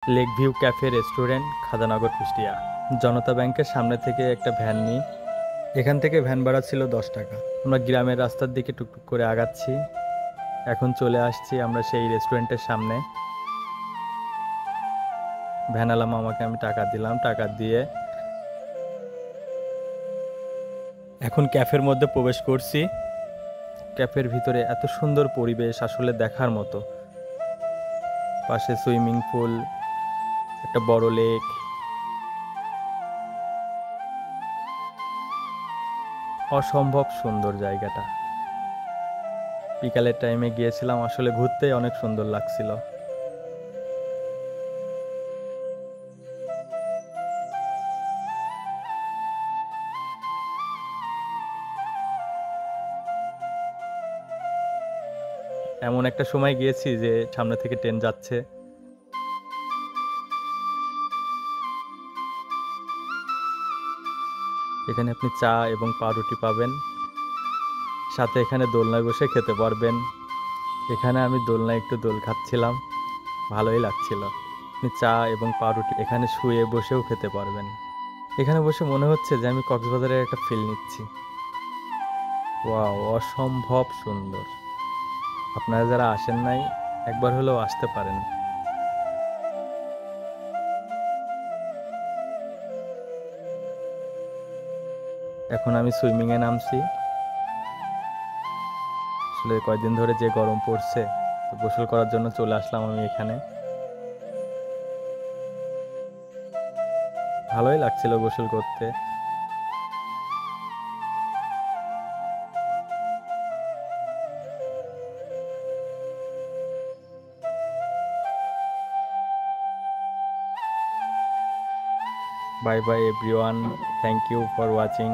Lake view cafe restaurant, Khajanagar, Kushtia. Janata ব্যাংকের সামনে থেকে একটা ভ্যান নিই। এখান থেকে ভ্যান ভাড়া ছিল 10 টাকা। আমরা গ্রামের রাস্তার দিকে টুকটুক করে আগাচ্ছি। এখন চলে আসছি আমরা সেই রেস্টুরেন্টের সামনে। ভ্যানালা মামাকে আমি টাকা দিলাম, টাকা দিয়ে এখন ক্যাফের মধ্যে প্রবেশ করছি। ক্যাফের ভিতরে এত সুন্দর পরিবেশ, আসলে দেখার মতো। পাশে সুইমিং পুল, একটা বড় লেক। অসম্ভব সুন্দর জায়গাটা। বিকালের টাইমে গিয়েছিলাম, আসলে ঘুরতে অনেক সুন্দর লাগছিল। এমন একটা সময় গিয়েছি যে সামনে থেকে ট্রেন যাচ্ছে। এখানে আপনি চা এবং পাউরুটি পাবেন, সাথে এখানে দোলনায় বসে খেতে পারবেন। এখানে আমি দোলনায় একটু দোল খাচ্ছিলাম, ভালোই লাগছিল। আপনি চা এবং পাউরুটি এখানে শুয়ে বসেও খেতে পারবেন। এখানে বসে মনে হচ্ছে যে আমি কক্সবাজারের একটা ফিল নিচ্ছি। ওয়াও, অসম্ভব সুন্দর। আপনারা যারা আসেন নাই, একবার হলেও আসতে পারেন। এখন আমি সুইমিংয়ে নামছি। আসলে কয়েকদিন ধরে যে গরম পড়ছে, তো গোসল করার জন্য চলে আসলাম আমি এখানে। ভালোই লাগছিল গোসল করতে। Bye bye everyone, thank you for watching.